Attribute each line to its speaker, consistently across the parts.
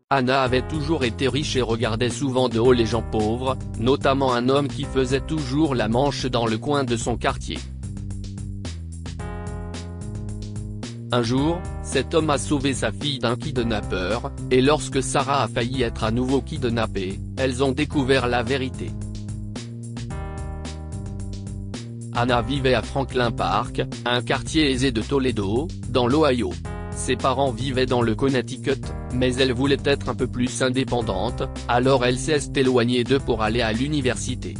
Speaker 1: Anna avait toujours été riche et regardait souvent de haut les gens pauvres, notamment un homme qui faisait toujours la manche dans le coin de son quartier. Un jour, cet homme a sauvé sa fille d'un kidnappeur, et lorsque Sarah a failli être à nouveau kidnappée, elles ont découvert la vérité. Anna vivait à Franklin Park, un quartier aisé de Toledo, dans l'Ohio. Ses parents vivaient dans le Connecticut, mais elle voulait être un peu plus indépendante, alors elle s'est éloignée d'eux pour aller à l'université.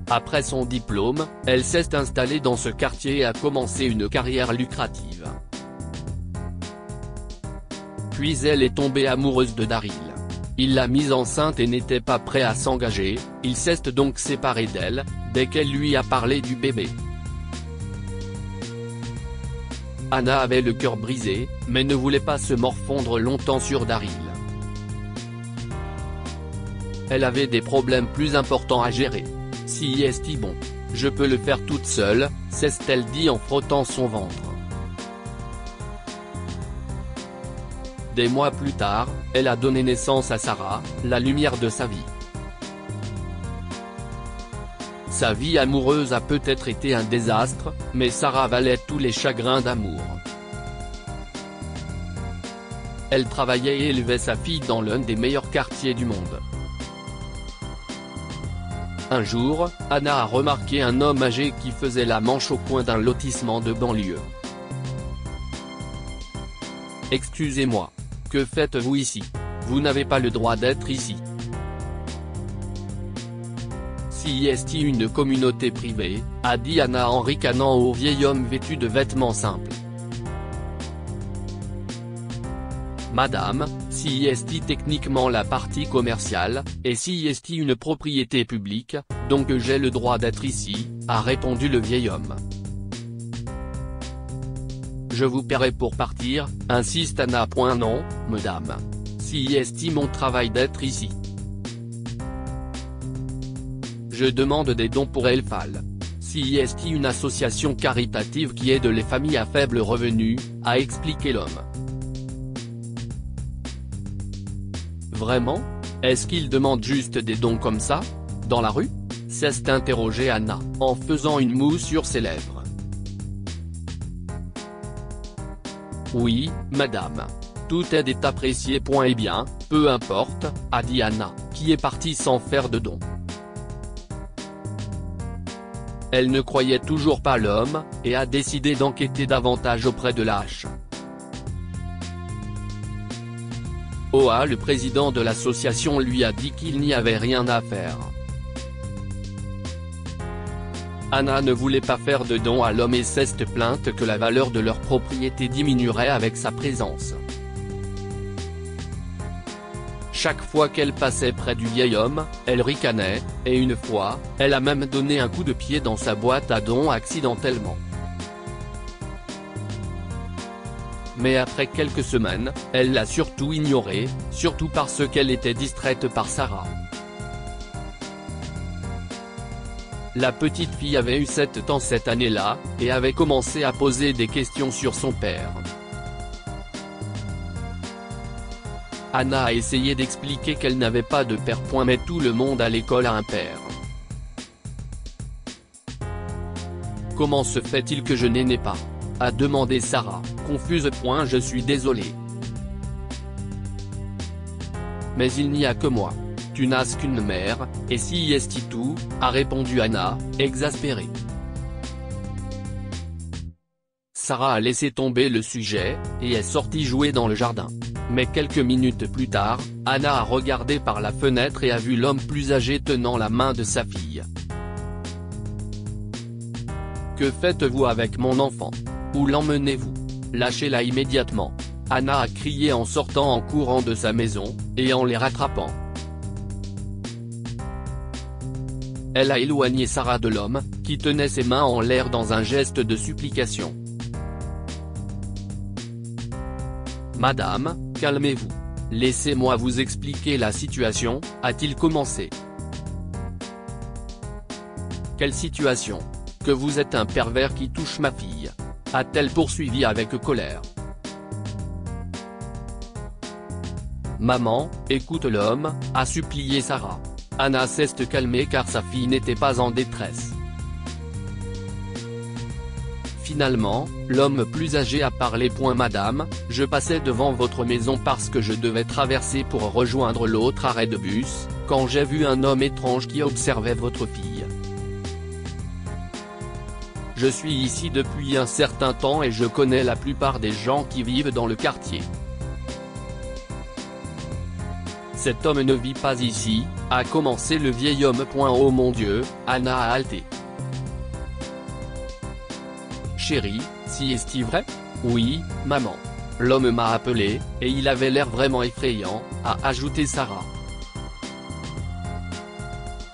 Speaker 1: Après son diplôme, elle s'est installée dans ce quartier et a commencé une carrière lucrative. Puis elle est tombée amoureuse de Daryl. Il l'a mise enceinte et n'était pas prêt à s'engager, il s'est donc séparé d'elle, dès qu'elle lui a parlé du bébé. Anna avait le cœur brisé, mais ne voulait pas se morfondre longtemps sur Daryl. Elle avait des problèmes plus importants à gérer. Si est bon, je peux le faire toute seule, s'est-elle dit en frottant son ventre. Des mois plus tard, elle a donné naissance à Sarah, la lumière de sa vie. Sa vie amoureuse a peut-être été un désastre, mais Sarah valait tous les chagrins d'amour. Elle travaillait et élevait sa fille dans l'un des meilleurs quartiers du monde. Un jour, Anna a remarqué un homme âgé qui faisait la manche au coin d'un lotissement de banlieue. « Excusez-moi. Que faites-vous ici? Vous n'avez pas le droit d'être ici. » Si est une communauté privée, a dit Anna en ricanant au vieil homme vêtu de vêtements simples. Madame, si est techniquement la partie commerciale, et si est une propriété publique, donc j'ai le droit d'être ici, a répondu le vieil homme. Je vous paierai pour partir, insiste Anna. Non, madame. Si est mon travail d'être ici. Je demande des dons pour Elfal. Si est une association caritative qui aide les familles à faible revenu, a expliqué l'homme. Vraiment? Est-ce qu'il demande juste des dons comme ça? Dans la rue? S'est interrogée Anna, en faisant une moue sur ses lèvres. Oui, madame. Toute aide est appréciée. Eh bien, peu importe, a dit Anna, qui est partie sans faire de don. Elle ne croyait toujours pas l'homme, et a décidé d'enquêter davantage auprès de l'H. OA. Le président de l'association lui a dit qu'il n'y avait rien à faire. Anna ne voulait pas faire de don à l'homme et s'est plainte que la valeur de leur propriété diminuerait avec sa présence. Chaque fois qu'elle passait près du vieil homme, elle ricanait, et une fois, elle a même donné un coup de pied dans sa boîte à dons accidentellement. Mais après quelques semaines, elle l'a surtout ignoré, surtout parce qu'elle était distraite par Sarah. La petite fille avait eu 7 ans cette année-là, et avait commencé à poser des questions sur son père. Anna a essayé d'expliquer qu'elle n'avait pas de père. Mais tout le monde à l'école a un père. Comment se fait-il que je n'ai pas? A demandé Sarah, confuse. Je suis désolée. Mais il n'y a que moi. Tu n'as qu'une mère, et si est tout, a répondu Anna, exaspérée. Sarah a laissé tomber le sujet, et est sortie jouer dans le jardin. Mais quelques minutes plus tard, Anna a regardé par la fenêtre et a vu l'homme plus âgé tenant la main de sa fille. « Que faites-vous avec mon enfant? Où l'emmenez-vous? Lâchez-la immédiatement !» Anna a crié en sortant en courant de sa maison, et en les rattrapant. Elle a éloigné Sarah de l'homme, qui tenait ses mains en l'air dans un geste de supplication. « Madame, calmez-vous. Laissez-moi vous expliquer la situation, a-t-il commencé. « Quelle situation? Que vous êtes un pervers qui touche ma fille », a-t-elle poursuivi avec colère. Maman, écoute l'homme, a supplié Sarah. Anna s'est calmée car sa fille n'était pas en détresse. Finalement, l'homme plus âgé a parlé. Madame, je passais devant votre maison parce que je devais traverser pour rejoindre l'autre arrêt de bus, quand j'ai vu un homme étrange qui observait votre fille. Je suis ici depuis un certain temps et je connais la plupart des gens qui vivent dans le quartier. Cet homme ne vit pas ici, a commencé le vieil homme. Oh mon Dieu, Anna a halté. Chérie, si est-ce vrai? Oui, maman. L'homme m'a appelé, et il avait l'air vraiment effrayant, a ajouté Sarah.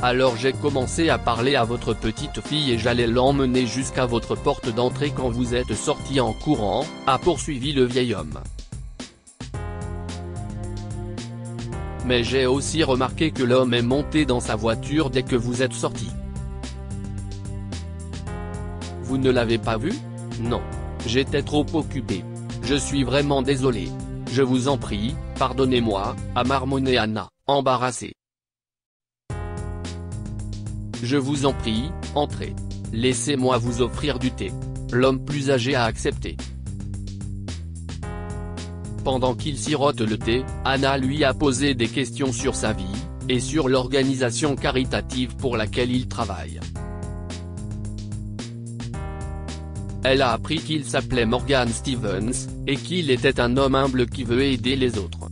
Speaker 1: Alors j'ai commencé à parler à votre petite fille et j'allais l'emmener jusqu'à votre porte d'entrée quand vous êtes sorti en courant, a poursuivi le vieil homme. Mais j'ai aussi remarqué que l'homme est monté dans sa voiture dès que vous êtes sorti. Vous ne l'avez pas vu? Non. J'étais trop occupé. Je suis vraiment désolé. Je vous en prie, pardonnez-moi, a marmonné Anna, embarrassée. Je vous en prie, entrez. Laissez-moi vous offrir du thé. L'homme plus âgé a accepté. Pendant qu'il sirote le thé, Anna lui a posé des questions sur sa vie, et sur l'organisation caritative pour laquelle il travaille. Elle a appris qu'il s'appelait Morgan Stevens, et qu'il était un homme humble qui veut aider les autres.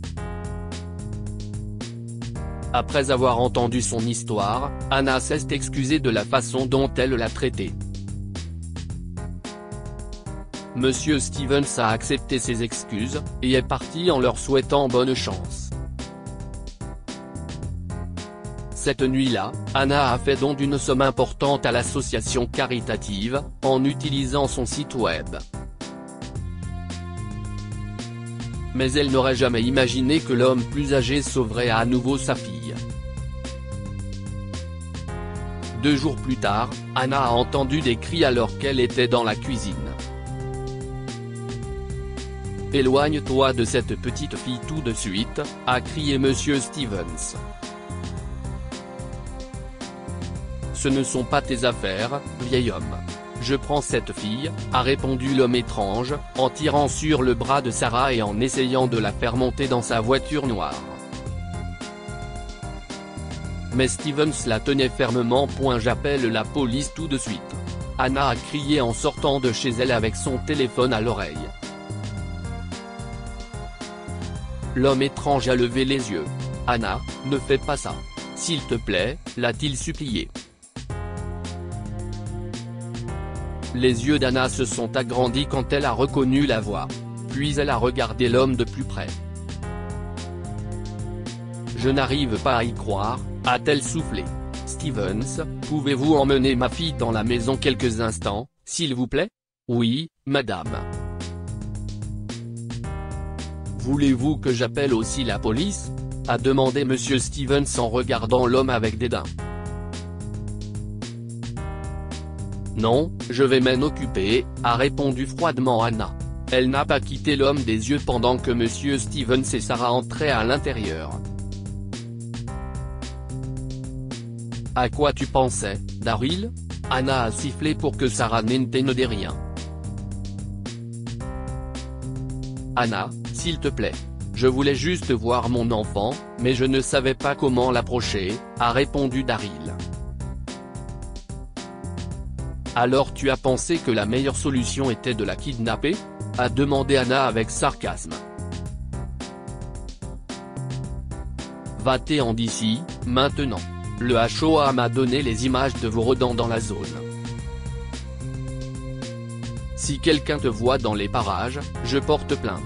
Speaker 1: Après avoir entendu son histoire, Anna s'est excusée de la façon dont elle l'a traité. Monsieur Stevens a accepté ses excuses, et est parti en leur souhaitant bonne chance. Cette nuit-là, Anna a fait don d'une somme importante à l'association caritative, en utilisant son site web. Mais elle n'aurait jamais imaginé que l'homme plus âgé sauverait à nouveau sa fille. 2 jours plus tard, Anna a entendu des cris alors qu'elle était dans la cuisine. « Éloigne-toi de cette petite fille tout de suite », a crié Monsieur Stevens. « Ce ne sont pas tes affaires, vieil homme. Je prends cette fille », a répondu l'homme étrange, en tirant sur le bras de Sarah et en essayant de la faire monter dans sa voiture noire. Mais Stevens la tenait fermement. « J'appelle la police tout de suite », Anna a crié en sortant de chez elle avec son téléphone à l'oreille. L'homme étrange a levé les yeux. « Anna, ne fais pas ça. S'il te plaît », l'a-t-il supplié. Les yeux d'Anna se sont agrandis quand elle a reconnu la voix. Puis elle a regardé l'homme de plus près. « Je n'arrive pas à y croire », a-t-elle soufflé. « Stevens, pouvez-vous emmener ma fille dans la maison quelques instants, s'il vous plaît? »« Oui, madame. »« Voulez-vous que j'appelle aussi la police ?» a demandé Monsieur Stevens en regardant l'homme avec dédain. « Non, je vais m'en occuper », a répondu froidement Anna. Elle n'a pas quitté l'homme des yeux pendant que Monsieur Stevens et Sarah entraient à l'intérieur. « À quoi tu pensais, Daryl ?» Anna a sifflé pour que Sarah n'entende rien. « Anna, s'il te plaît. Je voulais juste voir mon enfant, mais je ne savais pas comment l'approcher, » a répondu Daryl. « Alors tu as pensé que la meilleure solution était de la kidnapper ?» a demandé Anna avec sarcasme. « Va-t'en d'ici, maintenant. Le HOA m'a donné les images de vos rodents dans la zone. Si quelqu'un te voit dans les parages, je porte plainte.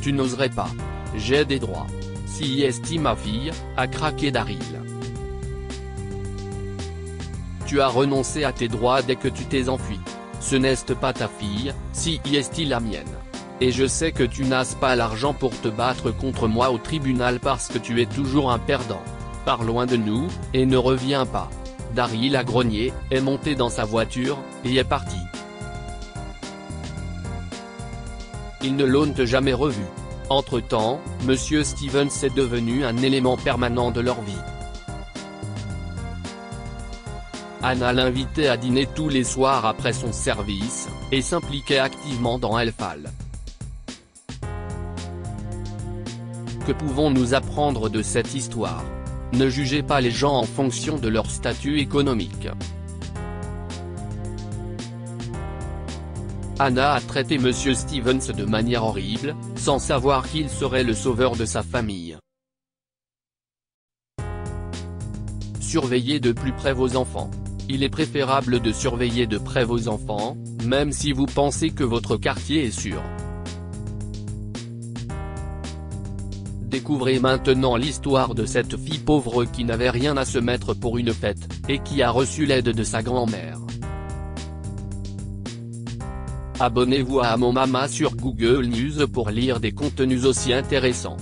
Speaker 1: Tu n'oserais pas. J'ai des droits. Si est ma fille, » a craqué Daryl. « Tu as renoncé à tes droits dès que tu t'es enfui. Ce n'est pas ta fille, si est la mienne. Et je sais que tu n'as pas l'argent pour te battre contre moi au tribunal parce que tu es toujours un perdant. Pars loin de nous, et ne reviens pas. » Daryl a grogné, est monté dans sa voiture, et est parti. Ils ne l'ont jamais revu. Entre-temps, Monsieur Stevens est devenu un élément permanent de leur vie. Anna l'invitait à dîner tous les soirs après son service, et s'impliquait activement dans Elfal. Que pouvons-nous apprendre de cette histoire? Ne jugez pas les gens en fonction de leur statut économique. Anna a traité Monsieur Stevens de manière horrible, sans savoir qu'il serait le sauveur de sa famille. Surveillez de plus près vos enfants. Il est préférable de surveiller de près vos enfants, même si vous pensez que votre quartier est sûr. Découvrez maintenant l'histoire de cette fille pauvre qui n'avait rien à se mettre pour une fête, et qui a reçu l'aide de sa grand-mère. Abonnez-vous à Mon Mama sur Google News pour lire des contenus aussi intéressants.